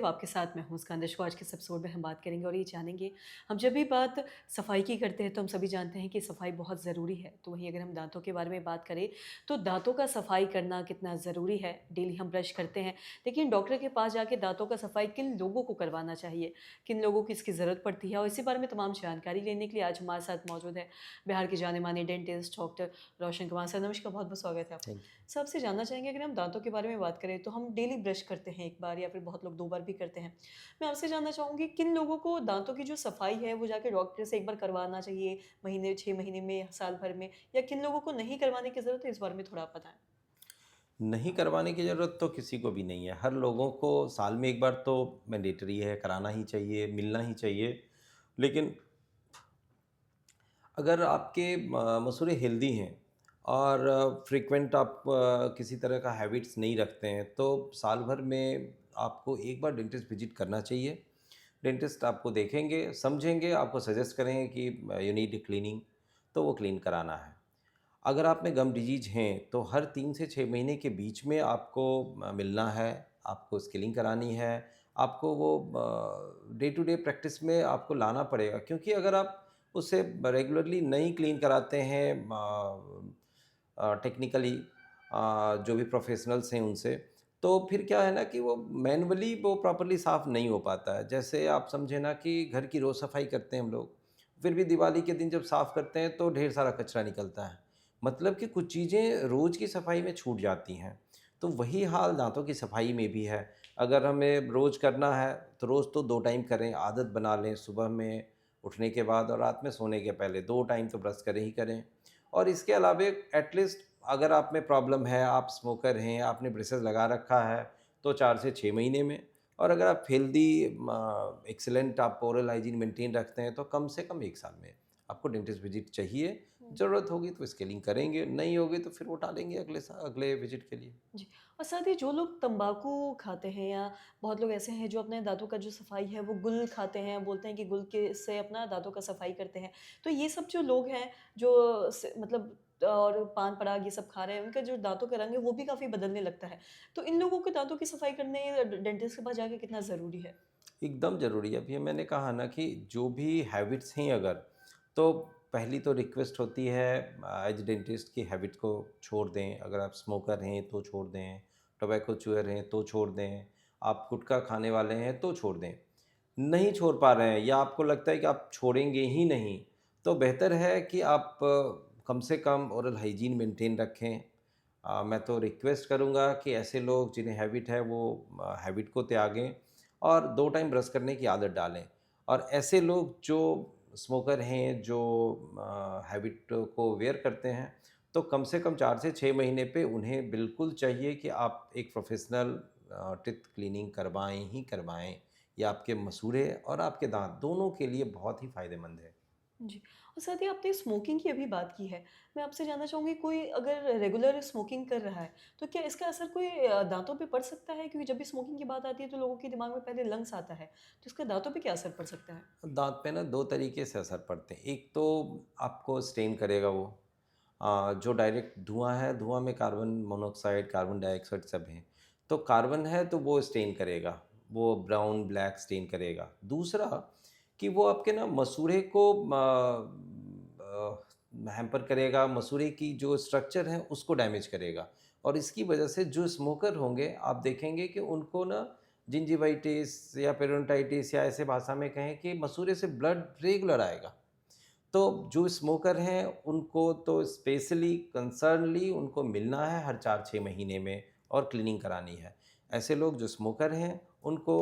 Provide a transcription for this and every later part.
आदाब, आपके साथ मैं हूँ मुस्कान दशको। आज के इस एपिसोड में हम बात करेंगे और ये जानेंगे, हम जब भी बात सफाई की करते हैं तो हम सभी जानते हैं कि सफाई बहुत ज़रूरी है। तो वहीं अगर हम दांतों के बारे में बात करें तो दांतों का सफाई करना कितना ज़रूरी है। डेली हम ब्रश करते हैं, लेकिन डॉक्टर के पास जाके दांतों का सफाई किन लोगों को करवाना चाहिए, किन लोगों को इसकी ज़रूरत पड़ती है, और इसी बारे में तमाम जानकारी लेने के लिए आज हमारे साथ मौजूद है बिहार के जाने माने dentist doctor Roshan Kumar sir. नमस्कार, बहुत बहुत स्वागत है आपका। Thank you. सबसे जानना चाहेंगे, अगर हम दांतों के बारे में बात करें तो हम डेली ब्रश करते हैं एक बार या फिर बहुत लोग 2 बार भी करते हैं। मैं आपसे जानना चाहूँगी, किन लोगों को दांतों की जो सफाई है वो जाके डॉक्टर से एक बार करवाना चाहिए, महीने 6 महीने में, साल भर में, या किन लोगों को नहीं करवाने की ज़रूरत है, इस बारे में थोड़ा आप बताएँ? नहीं करवाने की ज़रूरत तो किसी को भी नहीं है। हर लोगों को साल में एक बार तो मैंडेटरी है, कराना ही चाहिए, मिलना ही चाहिए। लेकिन अगर आपके मसूड़े हेल्दी हैं और फ्रीक्वेंट आप किसी तरह का हैबिट्स नहीं रखते हैं, तो साल भर में आपको एक बार डेंटिस्ट विज़िट करना चाहिए। डेंटिस्ट आपको देखेंगे, समझेंगे, आपको सजेस्ट करेंगे कि यू नीड क्लीनिंग, तो वो क्लीन कराना है। अगर आप में गम डिजीज़ हैं, तो हर 3 से 6 महीने के बीच में आपको मिलना है, आपको स्किलिंग करानी है, आपको वो डे टू डे प्रैक्टिस में आपको लाना पड़ेगा, क्योंकि अगर आप उसे रेगुलरली नहीं क्लीन कराते हैं टेक्निकली जो भी प्रोफेशनल्स हैं उनसे, तो फिर क्या है ना कि वो मैनुअली वो प्रॉपर्ली साफ़ नहीं हो पाता है। जैसे आप समझे ना कि घर की रोज़ सफाई करते हैं हम लोग, फिर भी दिवाली के दिन जब साफ़ करते हैं तो ढेर सारा कचरा निकलता है। मतलब कि कुछ चीज़ें रोज़ की सफाई में छूट जाती हैं। तो वही हाल दाँतों की सफाई में भी है। अगर हमें रोज़ करना है तो रोज़ तो 2 टाइम करें, आदत बना लें, सुबह में उठने के बाद और रात में सोने के पहले 2 टाइम तो ब्रश करें ही करें। और इसके अलावे एटलीस्ट अगर आप में प्रॉब्लम है, आप स्मोकर हैं, आपने ब्रेसेस लगा रखा है, तो 4 से 6 महीने में। और अगर आप हेल्दी एक्सीलेंट आप ओरल हाइजीन मेंटेन रखते हैं, तो कम से कम 1 साल में आपको डेंटिस्ट विज़िट चाहिए। हुँ। ज़रूरत होगी तो स्केलिंग करेंगे, नहीं होगी तो फिर वो टालेंगे अगले विज़िट के लिए। जी। और साथ ही जो लोग तम्बाकू खाते हैं, या बहुत लोग ऐसे हैं जो अपने दाँतों का जो सफाई है वो गुल खाते हैं, बोलते हैं कि गुल के से अपना दाँतों का सफाई करते हैं। तो ये सब जो लोग हैं जो मतलब और पान पराग ये सब खा रहे हैं, उनका जो दाँतों का रंग है वो भी काफ़ी बदलने लगता है। तो इन लोगों के दाँतों की सफाई करने डेंटिस्ट के पास जाके कितना ज़रूरी है? एकदम ज़रूरी है। अभी मैंने कहा ना कि जो भी हैबिट्स हैं अगर, तो पहली तो रिक्वेस्ट होती है एज डेंटिस्ट की हैबिट को छोड़ दें। अगर आप स्मोकर हैं तो छोड़ दें, टोबैको च्यूअर हैं तो छोड़ दें, आप गुटखा खाने वाले हैं तो छोड़ दें। नहीं छोड़ पा रहे हैं या आपको लगता है कि आप छोड़ेंगे ही नहीं, तो बेहतर है कि आप कम से कम ओरल हाइजीन मेंटेन रखें। मैं तो रिक्वेस्ट करूँगा कि ऐसे लोग जिन्हें हैबिट है वो हैबिट को त्यागें और 2 टाइम ब्रश करने की आदत डालें। और ऐसे लोग जो स्मोकर हैं, जो हैबिट को वेयर करते हैं, तो कम से कम 4 से 6 महीने पे उन्हें बिल्कुल चाहिए कि आप एक प्रोफ़ेशनल टीथ क्लीनिंग करवाएँ ही करवाएँ। ये आपके मसूड़े और आपके दाँत दोनों के लिए बहुत ही फ़ायदेमंद है। जी। और साथ ही आपने स्मोकिंग की अभी बात की है। मैं आपसे जानना चाहूँगी, कोई अगर रेगुलर स्मोकिंग कर रहा है, तो क्या इसका असर कोई दाँतों पे पड़ सकता है? क्योंकि जब भी स्मोकिंग की बात आती है तो लोगों के दिमाग में पहले लंग्स आता है। तो इसका दाँतों पे क्या असर पड़ सकता है? दाँत पे ना 2 तरीके से असर पड़ते हैं। एक तो आपको स्टेन करेगा वो। जो डायरेक्ट धुआँ है, धुआँ में कार्बन मोनोऑक्साइड, कार्बन डाइऑक्साइड सब हैं। तो कार्बन है तो वो स्टेन करेगा, वो ब्राउन ब्लैक स्टेन करेगा। दूसरा कि वो आपके ना मसूड़े को हैम्पर करेगा, मसूड़े की जो स्ट्रक्चर है उसको डैमेज करेगा। और इसकी वजह से जो स्मोकर होंगे, आप देखेंगे कि उनको ना जिंजिवाइटिस या पेरियोडोंटाइटिस या ऐसे भाषा में कहें कि मसूड़े से ब्लड रेगुलर आएगा। तो जो स्मोकर हैं उनको तो स्पेशली कंसर्नली उनको मिलना है हर 4-6 महीने में और क्लीनिंग करानी है। ऐसे लोग जो स्मोकर हैं उनको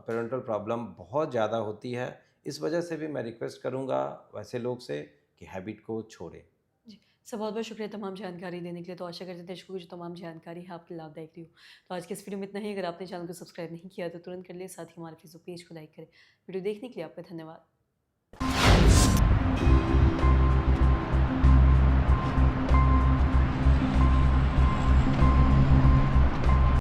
पेरेंटल प्रॉब्लम बहुत ज़्यादा होती है। इस वजह से भी मैं रिक्वेस्ट करूँगा वैसे लोग से कि हैबिट को छोड़ें। जी। सर, बहुत-बहुत शुक्रिया तमाम जानकारी देने के लिए। तो आशा करते हैं दर्शकों को जो तमाम जानकारी है आपके लाभदायक रही हो। तो आज के इस वीडियो में इतना ही। अगर आपने चैनल को सब्सक्राइब नहीं किया तो तुरंत कर लें, साथ ही हमारे फेसबुक पेज को लाइक करें। वीडियो देखने के लिए आपका धन्यवाद।